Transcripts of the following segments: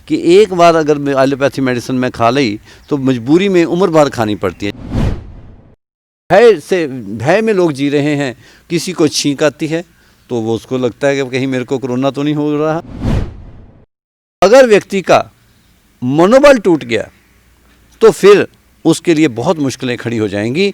कि एक बार अगर एलोपैथी मेडिसिन में खा ली तो मजबूरी में उम्र भर खानी पड़ती है। भय में लोग जी रहे हैं। किसी को छींक आती है तो वो उसको लगता है कि कहीं मेरे को कोरोना तो नहीं हो रहा। अगर व्यक्ति का मनोबल टूट गया तो फिर उसके लिए बहुत मुश्किलें खड़ी हो जाएंगी।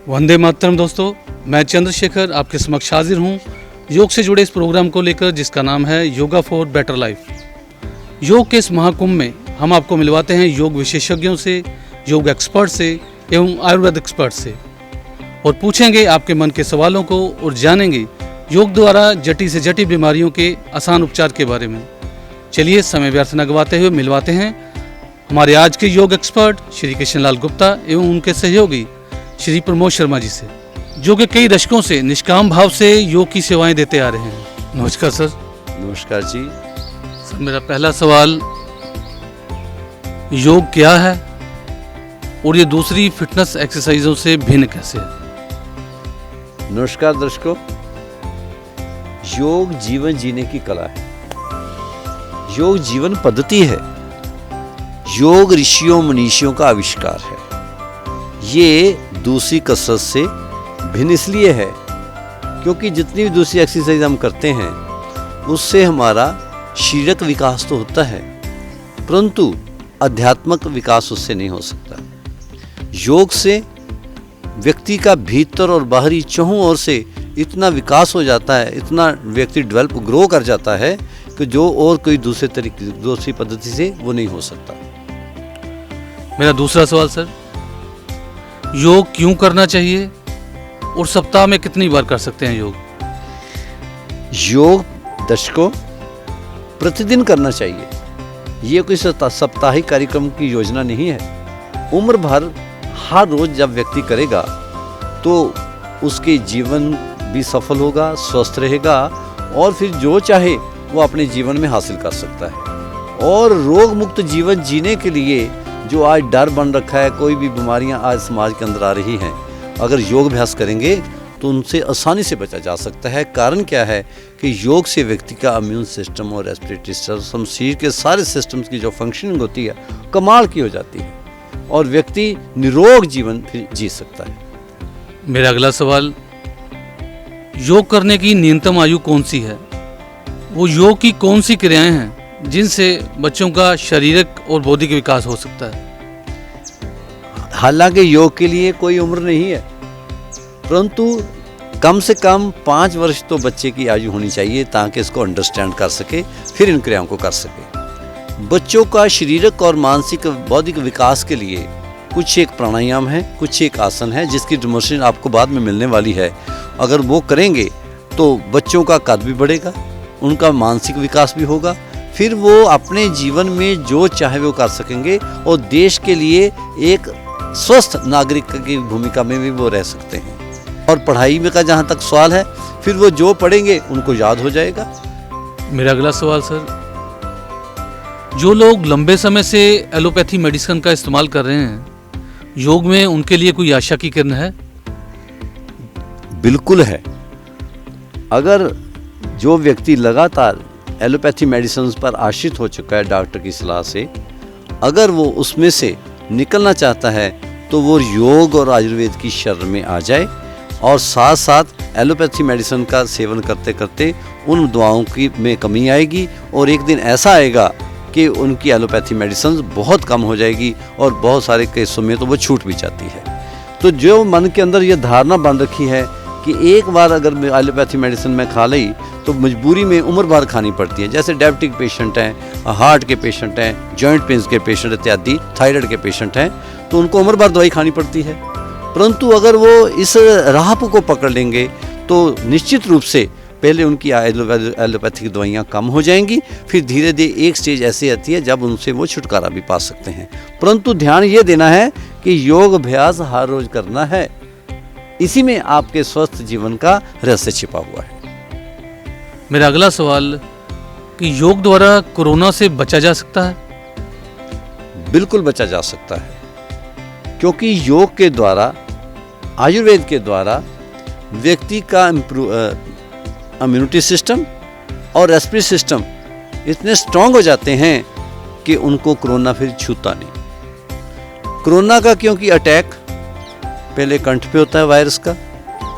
वंदे मातरम दोस्तों, मैं चंद्रशेखर आपके समक्ष हाजिर हूँ योग से जुड़े इस प्रोग्राम को लेकर जिसका नाम है योगा फॉर बेटर लाइफ। योग के इस महाकुंभ में हम आपको मिलवाते हैं योग विशेषज्ञों से, योग एक्सपर्ट से एवं आयुर्वेद एक्सपर्ट से, और पूछेंगे आपके मन के सवालों को और जानेंगे योग द्वारा जटिल से जटिल बीमारियों के आसान उपचार के बारे में। चलिए समय व्यर्थ न गवाते हुए मिलवाते हैं हमारे आज के योग एक्सपर्ट श्री कृष्णलाल गुप्ता एवं उनके सहयोगी श्री प्रमोद शर्मा जी से, जो कि कई दशकों से निष्काम भाव से योग की सेवाएं देते आ रहे हैं। नमस्कार सर। नमस्कार जी। सर, मेरा पहला सवाल, योग क्या है और ये दूसरी फिटनेस एक्सरसाइजों से भिन्न कैसे है? नमस्कार दर्शकों। योग जीवन जीने की कला है। योग जीवन पद्धति है। योग ऋषियों मनीषियों का आविष्कार है। ये दूसरी कसरत से भिन्न इसलिए है क्योंकि जितनी भी दूसरी एक्सरसाइज हम करते हैं उससे हमारा शारीरिक विकास तो होता है, परंतु आध्यात्मिक विकास उससे नहीं हो सकता। योग से व्यक्ति का भीतर और बाहरी चहुं ओर से इतना विकास हो जाता है, इतना व्यक्ति ग्रो कर जाता है कि जो और कोई दूसरी पद्धति से वो नहीं हो सकता। मेरा दूसरा सवाल सर, योग क्यों करना चाहिए और सप्ताह में कितनी बार कर सकते हैं योग? योग दर्शकों प्रतिदिन करना चाहिए। ये कोई साप्ताहिक कार्यक्रम की योजना नहीं है। उम्र भर हर रोज जब व्यक्ति करेगा तो उसके जीवन भी सफल होगा, स्वस्थ रहेगा और फिर जो चाहे वो अपने जीवन में हासिल कर सकता है। और रोग मुक्त जीवन जीने के लिए जो आज डर बन रखा है, कोई भी बीमारियां आज समाज के अंदर आ रही हैं, अगर योग अभ्यास करेंगे तो उनसे आसानी से बचा जा सकता है। कारण क्या है कि योग से व्यक्ति का इम्यून सिस्टम और रेस्पिरेटरी सिस्टम, शरीर के सारे सिस्टम्स की जो फंक्शनिंग होती है कमाल की हो जाती है और व्यक्ति निरोग जीवन फिर जी सकता है। मेरा अगला सवाल, योग करने की न्यूनतम आयु कौन सी है? वो योग की कौन सी क्रियाएं हैं जिनसे बच्चों का शारीरिक और बौद्धिक विकास हो सकता है? हालांकि योग के लिए कोई उम्र नहीं है, परंतु कम से कम 5 वर्ष तो बच्चे की आयु होनी चाहिए ताकि इसको अंडरस्टैंड कर सके, फिर इन क्रियाओं को कर सके। बच्चों का शारीरिक और मानसिक बौद्धिक विकास के लिए कुछ एक प्राणायाम है, कुछ एक आसन है जिसकी डेमोन्स्ट्रेशन आपको बाद में मिलने वाली है। अगर वो करेंगे तो बच्चों का कद भी बढ़ेगा, उनका मानसिक विकास भी होगा, फिर वो अपने जीवन में जो चाहे वो कर सकेंगे और देश के लिए एक स्वस्थ नागरिक की भूमिका में भी वो रह सकते हैं। और पढ़ाई में का जहाँ तक सवाल है, फिर वो जो पढ़ेंगे उनको याद हो जाएगा। मेरा अगला सवाल सर, जो लोग लंबे समय से एलोपैथी मेडिसिन का इस्तेमाल कर रहे हैं, योग में उनके लिए कोई आशा की किरण है? बिल्कुल है। अगर जो व्यक्ति लगातार एलोपैथी मेडिसिन पर आश्रित हो चुका है डॉक्टर की सलाह से, अगर वो उसमें से निकलना चाहता है तो वो योग और आयुर्वेद की शरण में आ जाए और साथ साथ एलोपैथी मेडिसिन का सेवन करते करते उन दवाओं की में कमी आएगी और एक दिन ऐसा आएगा कि उनकी एलोपैथी मेडिसिन बहुत कम हो जाएगी और बहुत सारे केसों में तो वो छूट भी जाती है। तो जो मन के अंदर ये धारणा बन रखी है कि एक बार अगर एलोपैथी मेडिसिन मैं खा ली तो मजबूरी में उम्र भर खानी पड़ती है, जैसे डायबिटिक पेशेंट हैं, हार्ट के पेशेंट हैं, जॉइंट पेन्स के पेशेंट इत्यादि, थायराइड के पेशेंट हैं, तो उनको उम्र भर दवाई खानी पड़ती है। परंतु अगर वो इस राह को पकड़ लेंगे तो निश्चित रूप से पहले उनकी एलोपैथी की दवाइयाँ कम हो जाएंगी, फिर धीरे धीरे एक स्टेज ऐसी आती है जब उनसे वो छुटकारा भी पा सकते हैं। परंतु ध्यान ये देना है कि योग अभ्यास हर रोज करना है, इसी में आपके स्वस्थ जीवन का रहस्य छिपा हुआ है। मेरा अगला सवाल कि योग द्वारा कोरोना से बचा जा सकता है? बिल्कुल बचा जा सकता है, क्योंकि योग के द्वारा, आयुर्वेद के द्वारा व्यक्ति का इम्यूनिटी सिस्टम और रेस्पिरेटरी सिस्टम इतने स्ट्रांग हो जाते हैं कि उनको कोरोना फिर छूता नहीं। कोरोना का क्योंकि अटैक पहले कंठ पे होता है वायरस का,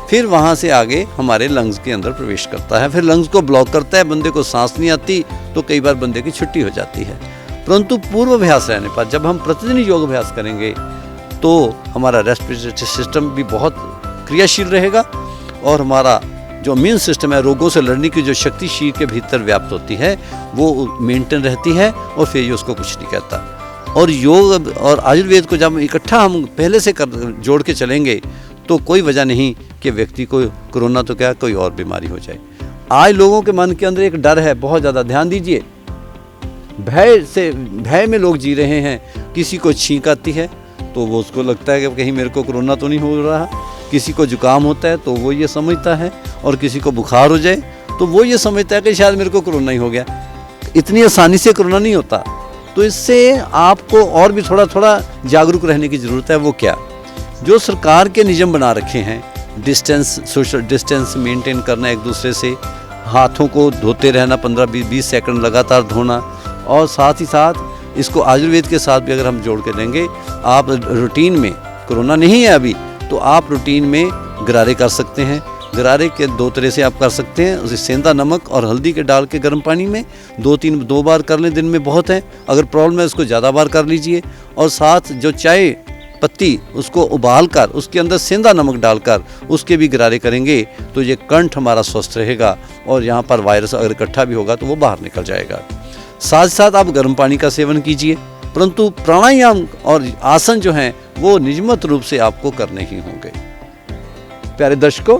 फिर वहाँ से आगे हमारे लंग्स के अंदर प्रवेश करता है, फिर लंग्स को ब्लॉक करता है, बंदे को सांस नहीं आती, तो कई बार बंदे की छुट्टी हो जाती है। परंतु पूर्व अभ्यास रहने पर जब हम प्रतिदिन योग अभ्यास करेंगे तो हमारा रेस्पिरेटरी सिस्टम भी बहुत क्रियाशील रहेगा और हमारा जो इम्यून सिस्टम है, रोगों से लड़ने की जो शक्ति शरीर के भीतर व्याप्त होती है, वो मेंटेन रहती है और फिर ये उसको कुछ नहीं कहता। और योग और आयुर्वेद को जब इकट्ठा हम पहले से जोड़ के चलेंगे तो कोई वजह नहीं कि व्यक्ति को कोरोना तो क्या कोई और बीमारी हो जाए। आज लोगों के मन के अंदर एक डर है बहुत ज़्यादा, ध्यान दीजिए, भय में लोग जी रहे हैं। किसी को छींक आती है तो वो उसको लगता है कि कहीं मेरे को कोरोना तो नहीं हो रहा, किसी को जुकाम होता है तो वो ये समझता है, और किसी को बुखार हो जाए तो वो ये समझता है कि शायद मेरे को कोरोना ही हो गया। इतनी आसानी से कोरोना नहीं होता। तो इससे आपको और भी थोड़ा थोड़ा जागरूक रहने की ज़रूरत है। वो क्या, जो सरकार के नियम बना रखे हैं, डिस्टेंस, सोशल डिस्टेंस मेंटेन करना, एक दूसरे से हाथों को धोते रहना, 15-20 सेकंड लगातार धोना, और साथ ही साथ इसको आयुर्वेद के साथ भी अगर हम जोड़ के लेंगे, आप रूटीन में, कोरोना नहीं है अभी, तो आप रूटीन में गरारे कर सकते हैं। गरारे के दो तरह से आप कर सकते हैं, उसे सेंधा नमक और हल्दी के डाल के गर्म पानी में 2 बार कर लें, दिन में बहुत है। अगर प्रॉब्लम है उसको ज़्यादा बार कर लीजिए। और साथ जो चाय पत्ती उसको उबाल कर उसके अंदर सेंधा नमक डालकर उसके भी गरारे करेंगे तो ये कंठ हमारा स्वस्थ रहेगा और यहाँ पर वायरस अगर इकट्ठा भी होगा तो वो बाहर निकल जाएगा। साथ साथ आप गर्म पानी का सेवन कीजिए, परंतु प्राणायाम और आसन जो हैं वो नियमित रूप से आपको करने ही होंगे। प्यारे दर्शकों,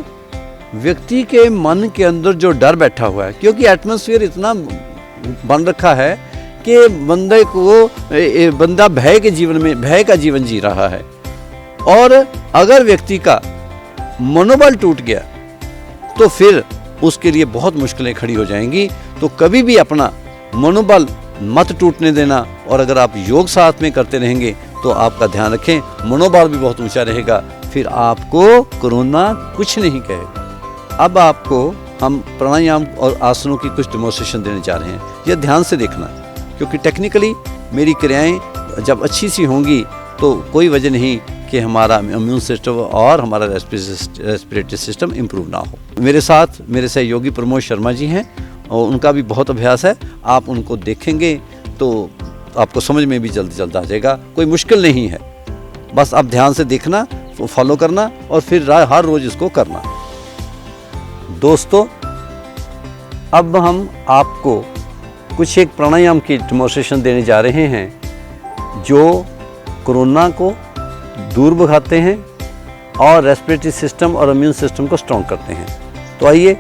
व्यक्ति के मन के अंदर जो डर बैठा हुआ है, क्योंकि एटमॉस्फेयर इतना बन रखा है कि बंदा भय का जीवन जी रहा है, और अगर व्यक्ति का मनोबल टूट गया तो फिर उसके लिए बहुत मुश्किलें खड़ी हो जाएंगी। तो कभी भी अपना मनोबल मत टूटने देना, और अगर आप योग साथ में करते रहेंगे तो आपका ध्यान रखें, मनोबल भी बहुत ऊंचा रहेगा, फिर आपको कोरोना कुछ नहीं कहेगा। अब आपको हम प्राणायाम और आसनों की कुछ डेमोन्स्ट्रेशन देने जा रहे हैं, यह ध्यान से देखना, क्योंकि टेक्निकली मेरी क्रियाएं जब अच्छी सी होंगी तो कोई वजह नहीं कि हमारा इम्यून सिस्टम और हमारा रेस्पिरेटरी सिस्टम इम्प्रूव ना हो। मेरे साथ मेरे सहयोगी प्रमोद शर्मा जी हैं और उनका भी बहुत अभ्यास है, आप उनको देखेंगे तो आपको समझ में भी जल्द आ जाएगा। कोई मुश्किल नहीं है, बस आप ध्यान से देखना, फॉलो करना और फिर हर रोज़ इसको करना। दोस्तों, अब हम आपको कुछ एक प्राणायाम की डेमोन्स्ट्रेशन देने जा रहे हैं जो कोरोना को दूर भगाते हैं और रेस्पिरेटरी सिस्टम और इम्यून सिस्टम को स्ट्रॉन्ग करते हैं। तो आइए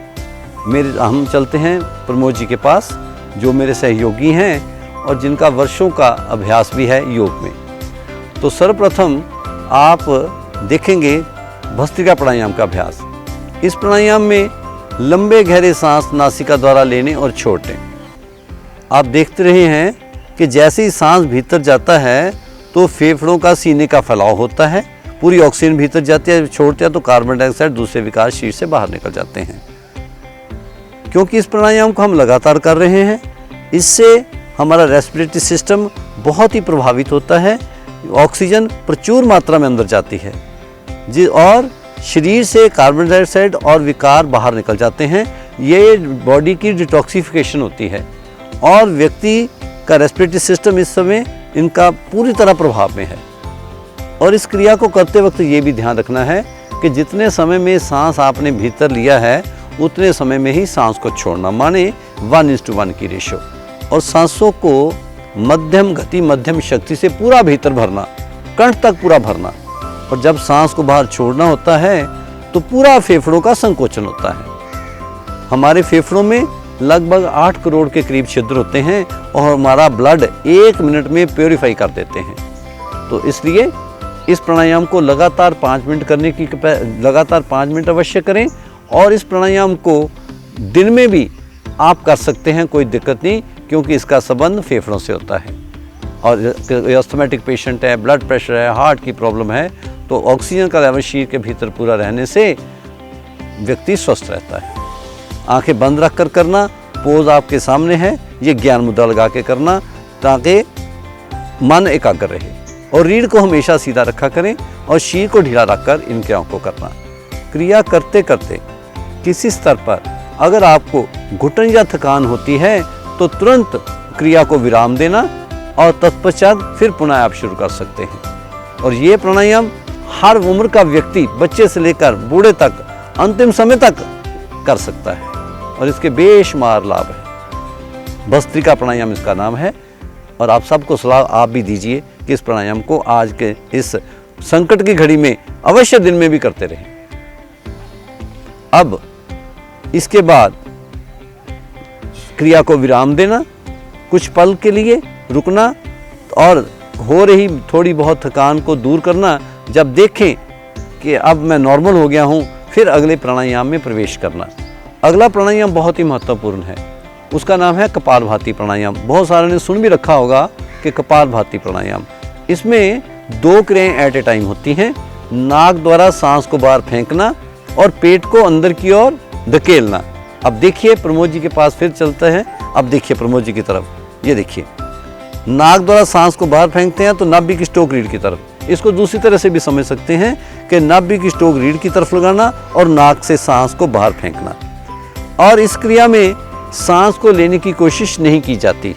हम चलते हैं प्रमोद जी के पास, जो मेरे सहयोगी हैं और जिनका वर्षों का अभ्यास भी है योग में। तो सर्वप्रथम आप देखेंगे भस्त्रिका प्राणायाम का अभ्यास। इस प्राणायाम में लंबे गहरे सांस नासिका द्वारा लेने और छोड़ने। आप देखते रहे हैं कि जैसे ही सांस भीतर जाता है तो फेफड़ों का सीने का फैलाव होता है, पूरी ऑक्सीजन भीतर जाती है, छोड़ते हैं तो कार्बन डाइऑक्साइड दूसरे विकार शरीर से बाहर निकल जाते हैं। क्योंकि इस प्राणायाम को हम लगातार कर रहे हैं, इससे हमारा रेस्पिरेटरी सिस्टम बहुत ही प्रभावित होता है, ऑक्सीजन प्रचुर मात्रा में अंदर जाती है जी, और शरीर से कार्बन डाइऑक्साइड और विकार बाहर निकल जाते हैं। ये बॉडी की डिटॉक्सिफिकेशन होती है और व्यक्ति का रेस्पिरेटरी सिस्टम इस समय इनका पूरी तरह प्रभाव में है। और इस क्रिया को करते वक्त ये भी ध्यान रखना है कि जितने समय में सांस आपने भीतर लिया है उतने समय में ही सांस को छोड़ना, माने 1:1 की रेशो। और सांसों को मध्यम गति मध्यम शक्ति से पूरा भीतर भरना, कंठ तक पूरा भरना। और जब सांस को बाहर छोड़ना होता है तो पूरा फेफड़ों का संकोचन होता है। हमारे फेफड़ों में लगभग 8 करोड़ के करीब छिद्र होते हैं और हमारा ब्लड 1 मिनट में प्योरीफाई कर देते हैं। तो इसलिए इस प्राणायाम को लगातार 5 मिनट करने की लगातार 5 मिनट अवश्य करें। और इस प्राणायाम को दिन में भी आप कर सकते हैं, कोई दिक्कत नहीं, क्योंकि इसका संबंध फेफड़ों से होता है। और अस्थमैटिक पेशेंट है, ब्लड प्रेशर है, हार्ट की प्रॉब्लम है, तो ऑक्सीजन का लेवल शरीर के भीतर पूरा रहने से व्यक्ति स्वस्थ रहता है। आंखें बंद रख कर करना, पोज आपके सामने है, ये ज्ञान मुद्रा लगा के करना ताकि मन एकाग्र रहे। और रीढ़ को हमेशा सीधा रखा करें और शीर को ढीला रखकर इन क्रियाओं को करना। क्रिया करते करते किसी स्तर पर अगर आपको घुटन या थकान होती है तो तुरंत क्रिया को विराम देना और तत्पश्चात फिर पुनः आप शुरू कर सकते हैं। और ये प्राणायाम हर उम्र का व्यक्ति, बच्चे से लेकर बूढ़े तक, अंतिम समय तक कर सकता है और इसके बेशुमार लाभ है। भस्त्रिका प्राणायाम इसका नाम है। और आप सबको सलाह आप भी दीजिए कि इस प्राणायाम को आज के इस संकट की घड़ी में अवश्य दिन में भी करते रहें। अब इसके बाद क्रिया को विराम देना, कुछ पल के लिए रुकना और हो रही थोड़ी बहुत थकान को दूर करना। जब देखें कि अब मैं नॉर्मल हो गया हूँ, फिर अगले प्राणायाम में प्रवेश करना। अगला प्राणायाम बहुत ही महत्वपूर्ण है, उसका नाम है कपालभाति प्राणायाम। बहुत सारे ने सुन भी रखा होगा कि कपालभाति प्राणायाम, इसमें 2 क्रियाएं एट ए टाइम होती हैं। नाक द्वारा सांस को बाहर फेंकना और पेट को अंदर की ओर धकेलना। अब देखिए प्रमोद जी के पास फिर चलते हैं। अब देखिए प्रमोद जी की तरफ, ये देखिए, नाक द्वारा सांस को बाहर फेंकते हैं तो नाभि की स्टोक रीढ़ की तरफ। इसको दूसरी तरह से भी समझ सकते हैं कि नाभि की स्टोक रीढ़ की तरफ लगाना और नाक से सांस को बाहर फेंकना। और इस क्रिया में सांस को लेने की कोशिश नहीं की जाती।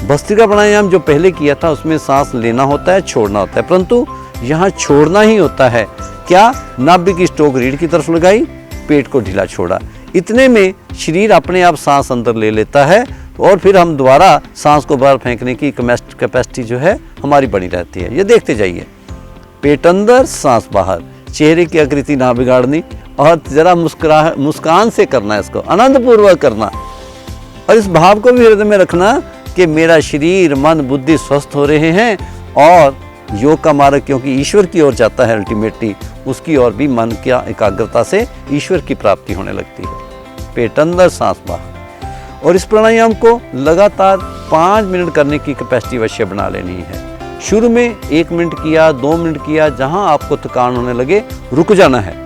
भस्त्रिका प्राणायाम जो पहले किया था उसमें सांस लेना होता है, छोड़ना होता है, परंतु यहाँ छोड़ना ही होता है। क्या? नाभि की स्टोक रीढ़ की तरफ लगाई, पेट को ढीला छोड़ा, इतने में शरीर अपने आप सांस अंदर ले लेता है और फिर हम दोबारा सांस को बाहर फेंकने की कैपेसिटी जो है हमारी बनी रहती है। ये देखते जाइए, पेट अंदर सांस बाहर, चेहरे की आकृति ना बिगाड़नी और जरा मुस्कान से करना, इसको आनंदपूर्वक करना। और इस भाव को भी हृदय में रखना कि मेरा शरीर मन बुद्धि स्वस्थ हो रहे हैं। और योग का मार्ग क्योंकि ईश्वर की ओर जाता है, अल्टीमेटली उसकी ओर भी मन की एकाग्रता से ईश्वर की प्राप्ति होने लगती है। पेट अंदर सांस बाहर। और इस प्राणायाम को लगातार 5 मिनट करने की कैपेसिटी अवश्य बना लेनी है। शुरू में 1 मिनट किया, 2 मिनट किया, जहां आपको थकान होने लगे रुक जाना है।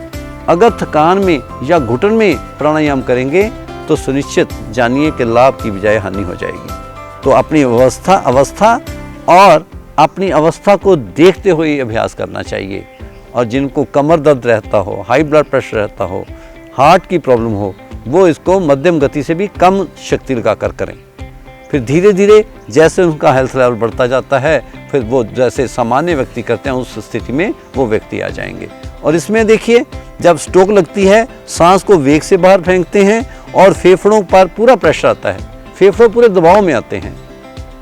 अगर थकान में या घुटन में प्राणायाम करेंगे तो सुनिश्चित जानिए कि लाभ की बजाय हानि हो जाएगी। तो अपनी अवस्था और अपनी अवस्था को देखते हुए अभ्यास करना चाहिए। और जिनको कमर दर्द रहता हो, हाई ब्लड प्रेशर रहता हो, हार्ट की प्रॉब्लम हो, वो इसको मध्यम गति से भी कम शक्ति लगाकर करें। फिर धीरे धीरे जैसे उनका हेल्थ लेवल बढ़ता जाता है, फिर वो जैसे सामान्य व्यक्ति करते हैं उस स्थिति में वो व्यक्ति आ जाएंगे। और इसमें देखिए, जब स्ट्रोक लगती है सांस को वेग से बाहर फेंकते हैं और फेफड़ों पर पूरा प्रेशर आता है, फेफड़े पूरे दबाव में आते हैं।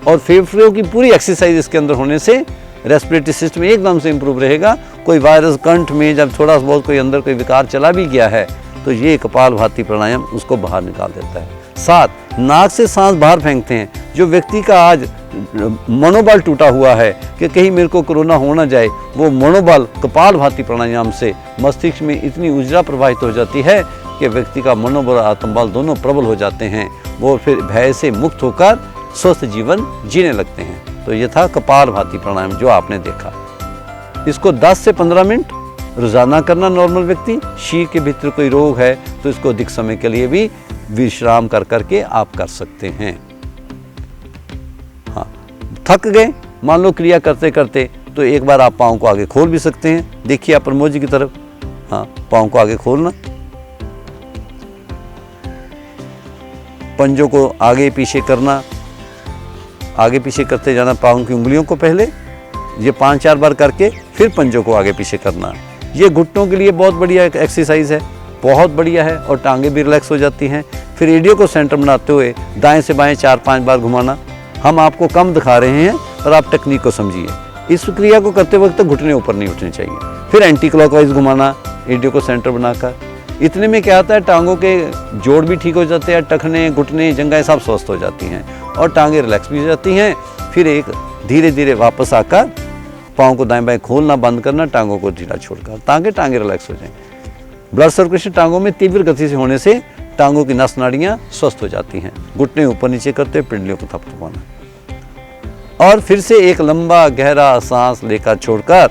और फेफड़ों की पूरी एक्सरसाइज इसके अंदर होने से रेस्पिरेटरी सिस्टम एकदम से इम्प्रूव रहेगा। कोई वायरस कंठ में जब थोड़ा बहुत कोई अंदर कोई विकार चला भी गया है तो ये कपालभाति प्राणायाम उसको बाहर निकाल देता है। साथ नाक से सांस बाहर फेंकते हैं। जो व्यक्ति का आज मनोबल टूटा हुआ है कि कहीं मेरे को कोरोना हो ना जाए, वो मनोबल कपालभाति प्राणायाम से मस्तिष्क में इतनी ऊर्जा प्रवाहित हो जाती है कि व्यक्ति का मनोबल आत्मबल दोनों प्रबल हो जाते हैं। वो फिर भय से मुक्त होकर स्वस्थ जीवन जीने लगते हैं। तो ये था कपालभाति प्राणायाम जो आपने देखा। इसको 10 से 15 मिनट रोजाना करना नॉर्मल व्यक्ति। शीर के भीतर कोई रोग है तो इसको अधिक समय के लिए भी विश्राम कर करके आप कर सकते हैं। हाँ, थक गए मान लो क्रिया करते करते, तो एक बार आप पाँव को आगे खोल भी सकते हैं। देखिए आप प्रमोद जी की तरफ, हाँ, पाँव को आगे खोलना, पंजों को आगे पीछे करना, आगे पीछे करते जाना पाँव की उंगलियों को पहले, ये 5-4 बार करके फिर पंजों को आगे पीछे करना। ये घुटनों के लिए बहुत बढ़िया एक्सरसाइज है, बहुत बढ़िया है, और टांगे भी रिलैक्स हो जाती हैं। फिर एडियो को सेंटर बनाते हुए दाएं से बाएं 4-5 बार घुमाना। हम आपको कम दिखा रहे हैं पर आप टेक्निक को समझिए। इस क्रिया को करते वक्त घुटने ऊपर नहीं उठने चाहिए। फिर एंटी क्लॉकवाइज घुमाना एडियो को सेंटर बनाकर। इतने में क्या होता है, टांगों के जोड़ भी ठीक हो जाते हैं, टखने घुटने जंघाएं सब स्वस्थ हो जाती हैं और टांगे रिलैक्स भी हो जाती हैं। फिर एक धीरे धीरे वापस आकर पाँव को दाएं बाएं खोलना बंद करना, टांगों को ढीला छोड़कर ताकि टांगे रिलैक्स हो जाएं। ब्लड सर्कुलेशन टांगों में तीव्र गति से होने से टांगों की नस नाड़ियाँ स्वस्थ हो जाती हैं। घुटने ऊपर नीचे करते हुए पिंडलियों को थपथपाना और फिर से एक लंबा गहरा सांस लेकर छोड़कर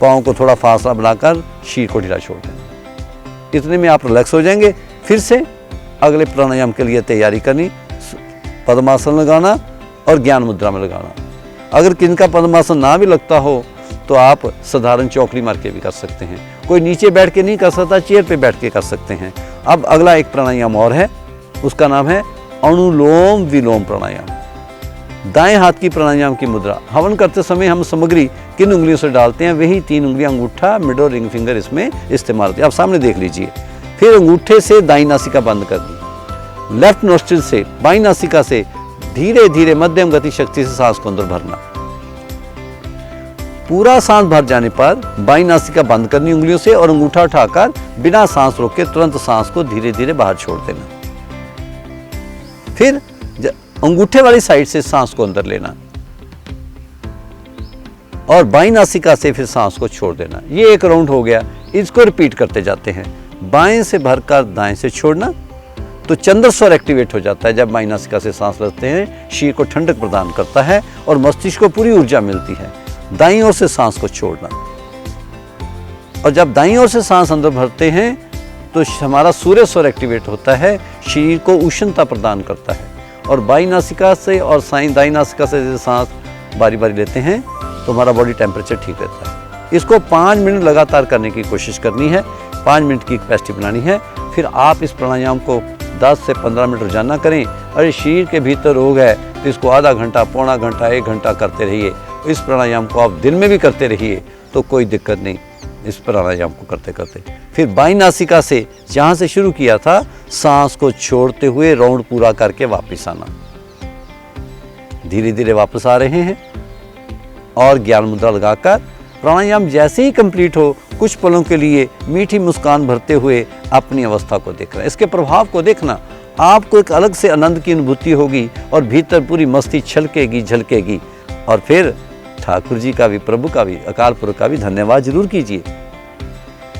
पाँव को थोड़ा फासला बनाकर शीर को ढीला छोड़ दें। इतने में आप रिलैक्स हो जाएंगे। फिर से अगले प्राणायाम के लिए तैयारी करनी, पद्मासन लगाना और ज्ञान मुद्रा में लगाना। अगर किनका पद्मासन ना भी लगता हो तो आप साधारण चौकड़ी मार के भी कर सकते हैं। कोई नीचे बैठ के नहीं कर सकता, चेयर पे बैठ के कर सकते हैं। अब अगला एक प्राणायाम और है, उसका नाम है अनुलोम विलोम प्राणायाम। दाएं हाथ की प्राणायाम की मुद्रा। हवन करते समय हम सामग्री किन उंगलियों से डालते हैं, वही 3 उंगलियां अंगूठा, मिडल रिंग फिंगर इसमें इस्तेमाल होती है। आप सामने देख लीजिए। फिर अंगूठे से दाईं नासिका बंद कर दी, लेफ्ट नोस्ट्रिल से बाईं नासिका से धीरे धीरे मध्यम गति शक्ति से सांस को अंदर भरना। पूरा सांस भर जाने पर बाईं नासिका बंद करनी उंगलियों से और अंगूठा उठाकर बिना सांस रोके तुरंत सांस को धीरे धीरे बाहर छोड़ देना। फिर अंगूठे वाली साइड से सांस को अंदर लेना और बाईं नासिका से फिर सांस को छोड़ देना। ये एक राउंड हो गया। इसको रिपीट करते जाते हैं। बाएं से भरकर दाएं से छोड़ना तो चंद्र स्वर एक्टिवेट हो जाता है। जब बाईं नासिका से सांस लेते हैं, शीर को ठंडक प्रदान करता है और मस्तिष्क को पूरी ऊर्जा मिलती है। दाईं ओर से सांस को छोड़ना और जब दाईं ओर से सांस अंदर भरते हैं तो हमारा सूर्य स्वर एक्टिवेट होता है, शरीर को उष्णता प्रदान करता है। और बाईं नासिका से और दाईं नासिका से सांस बारी बारी लेते हैं तो हमारा बॉडी टेम्परेचर ठीक रहता है। इसको 5 मिनट लगातार करने की कोशिश करनी है। 5 मिनट की कैपेसिटी बनानी है। फिर आप इस प्राणायाम को 10 से 15 मिनट रोजाना करें। अरे शरीर के भीतर रोग है तो इसको आधा घंटा, पौना घंटा, 1 घंटा करते रहिए। इस प्राणायाम को आप दिन में भी करते रहिए तो कोई दिक्कत नहीं। इस प्राणायाम को करते करते फिर बाईं नासिका से जहाँ से शुरू किया था सांस को छोड़ते हुए राउंड पूरा करके वापस आना। धीरे धीरे वापस आ रहे हैं और ज्ञान मुद्रा लगाकर प्राणायाम जैसे ही कंप्लीट हो कुछ पलों के लिए मीठी मुस्कान भरते हुए अपनी अवस्था को देखना, इसके प्रभाव को देखना। आपको एक अलग से आनंद की अनुभूति होगी और भीतर पूरी मस्ती छलकेगी झलकेगी। और फिर ठाकुर जी का भी, प्रभु का भी, अकाल पुरख का भी धन्यवाद जरूर कीजिए।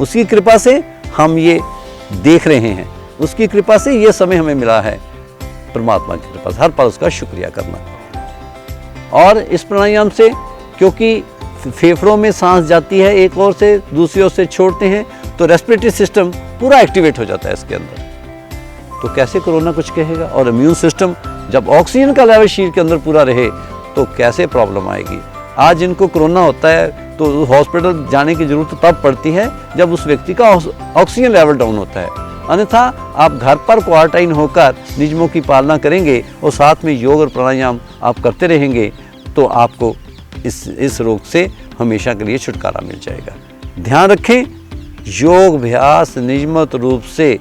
उसकी कृपा से हम ये देख रहे हैं, उसकी कृपा से ये समय हमें मिला है। परमात्मा की कृपा से हर पल उसका शुक्रिया करना। और इस प्राणायाम से क्योंकि फेफड़ों में सांस जाती है, एक ओर से दूसरी ओर से छोड़ते हैं तो रेस्पिरेटरी सिस्टम पूरा एक्टिवेट हो जाता है इसके अंदर। तो कैसे कोरोना कुछ कहेगा। और इम्यून सिस्टम जब ऑक्सीजन का लेवल शरीर के अंदर पूरा रहे तो कैसे प्रॉब्लम आएगी। आज जिनको कोरोना होता है तो हॉस्पिटल जाने की जरूरत तब पड़ती है जब उस व्यक्ति का ऑक्सीजन लेवल डाउन होता है। अन्यथा आप घर पर क्वारंटाइन होकर नियमों की पालना करेंगे और साथ में योग और प्राणायाम आप करते रहेंगे तो आपको इस रोग से हमेशा के लिए छुटकारा मिल जाएगा। ध्यान रखें, योग अभ्यास नियमित रूप से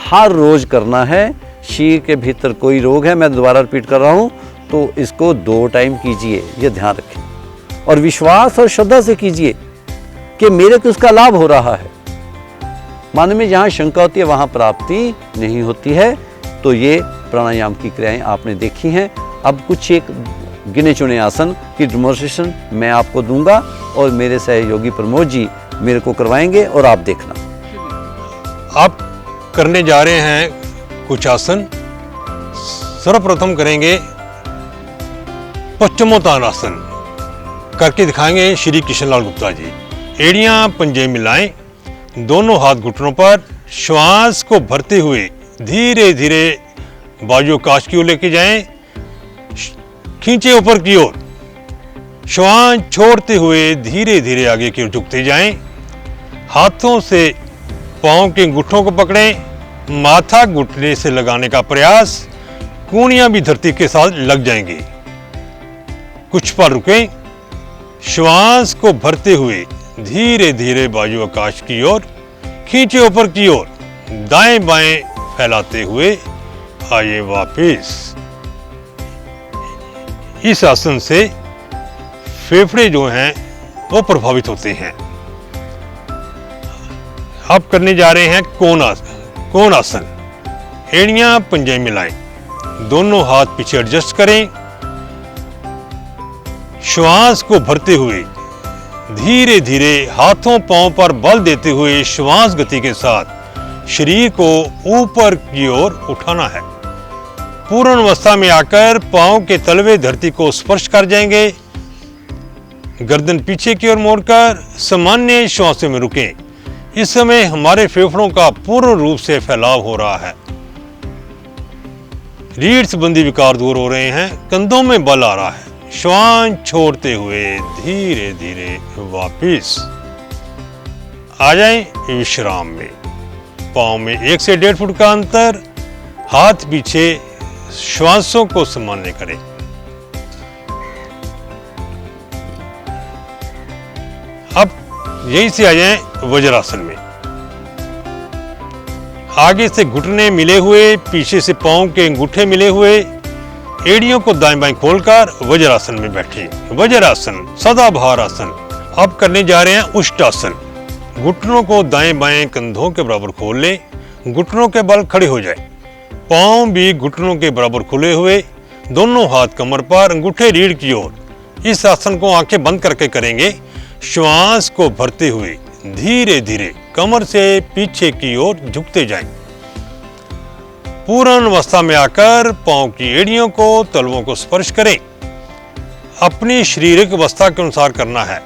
हर रोज करना है। शरीर के भीतर कोई रोग है, मैं दोबारा रिपीट कर रहा हूँ, तो इसको 2 टाइम कीजिए, ये ध्यान रखें। और विश्वास और श्रद्धा से कीजिए कि मेरे को इसका लाभ हो रहा है। मन में जहाँ शंका होती है वहाँ प्राप्ति नहीं होती है। तो ये प्राणायाम की क्रियाएं आपने देखी हैं। अब कुछ एक गिने चुने आसन की डेमोन्स्ट्रेशन मैं आपको दूंगा और मेरे सहयोगी प्रमोद जी मेरे को करवाएंगे और आप देखना। आप करने जा रहे हैं कुछ आसन। सर्वप्रथम करेंगे पश्चिमोत्तानासन करके दिखाएंगे श्री कृष्णलाल गुप्ता जी। एड़ियां पंजे मिलाएं, दोनों हाथ घुटनों पर, श्वास को भरते हुए धीरे धीरे बाजू आकाश की ओर लेके जाएं, खींचे ऊपर की ओर, श्वास छोड़ते हुए धीरे धीरे आगे की ओर झुकते जाएं। हाथों से पांव के घुटनों को पकड़ें, माथा घुटने से लगाने का प्रयास, कूहनियां भी धरती के साथ लग जाएंगी। कुछ पल रुकें, श्वास को भरते हुए धीरे धीरे बाजू आकाश की ओर, खींचे ऊपर की ओर, दाएं बाएं फैलाते हुए आइए वापस। इस आसन से फेफड़े जो हैं वो प्रभावित होते हैं। अब करने जा रहे हैं कोण आसन। एड़ियां पंजे मिलाएं, दोनों हाथ पीछे एडजस्ट करें, श्वास को भरते हुए धीरे धीरे हाथों पांव पर बल देते हुए श्वास गति के साथ शरीर को ऊपर की ओर उठाना है। पूर्ण अवस्था में आकर पांव के तलवे धरती को स्पर्श कर जाएंगे। गर्दन पीछे की ओर मोड़कर सामान्य श्वासों में रुकें। इस समय हमारे फेफड़ों का पूर्ण रूप से फैलाव हो रहा है। रीढ़ संबंधी विकार दूर हो रहे हैं, कंधों में बल आ रहा है। श्वास छोड़ते हुए धीरे धीरे वापिस आ जाएं विश्राम में। पांव में 1 से 1.5 फुट का अंतर, हाथ पीछे, श्वासों को सामान्य करें। अब यहीं से आ जाएं वज्रासन में। आगे से घुटने मिले हुए, पीछे से पांव के अंगूठे मिले हुए, एड़ियों को दाएं बाएं खोलकर वज्रासन में बैठे। वज्रासन, सदाबहार आसन। अब करने जा रहे हैं उष्टासन। घुटनों को दाएं बाएं कंधों के बराबर खोल लें, घुटनों के बल खड़े हो जाएं। पांव भी घुटनों के बराबर खुले हुए, दोनों हाथ कमर पर, अंगूठे रीढ़ की ओर। इस आसन को आंखें बंद करके करेंगे। श्वास को भरते हुए धीरे धीरे कमर से पीछे की ओर झुकते जाएं। पूर्ण अवस्था में आकर पांव की एड़ियों को, तलवों को स्पर्श करें। अपनी शारीरिक अवस्था के अनुसार करना है।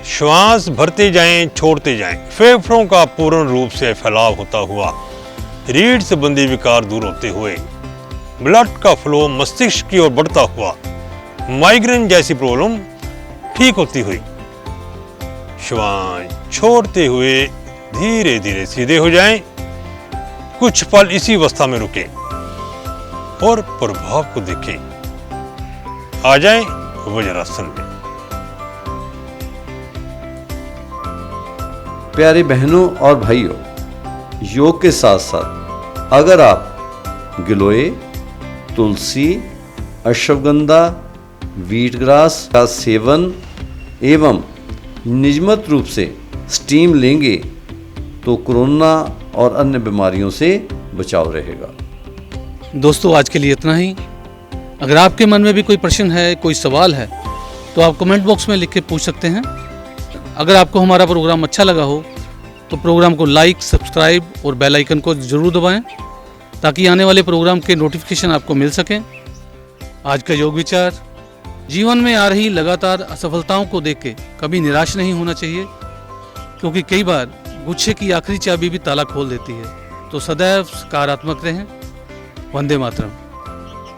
श्वास भरते जाएं, छोड़ते जाएं। फेफड़ों का पूर्ण रूप से फैलाव होता हुआ, रीढ़ संबंधी विकार दूर होते हुए, ब्लड का फ्लो मस्तिष्क की ओर बढ़ता हुआ, माइग्रेन जैसी प्रॉब्लम ठीक होती हुई। श्वास छोड़ते हुए धीरे धीरे सीधे हो जाएं। कुछ पल इसी अवस्था में रुकें और प्रभाव को देखें। आ जाएं वज्रासन में। प्यारे बहनों और भाइयों, योग के साथ साथ अगर आप गिलोय, तुलसी, अश्वगंधा, वीट ग्रास का सेवन एवं नियमित रूप से स्टीम लेंगे तो कोरोना और अन्य बीमारियों से बचाव रहेगा। दोस्तों, आज के लिए इतना ही। अगर आपके मन में भी कोई प्रश्न है, कोई सवाल है, तो आप कमेंट बॉक्स में लिख के पूछ सकते हैं। अगर आपको हमारा प्रोग्राम अच्छा लगा हो तो प्रोग्राम को लाइक, सब्सक्राइब और बेल आइकन को जरूर दबाएं ताकि आने वाले प्रोग्राम के नोटिफिकेशन आपको मिल सकें। आज का योग विचार: जीवन में आ रही लगातार असफलताओं को देख के कभी निराश नहीं होना चाहिए, क्योंकि कई बार गुच्छे की आखिरी चाबी भी ताला खोल देती है। तो सदैव सकारात्मक रहें। वंदे मातरम।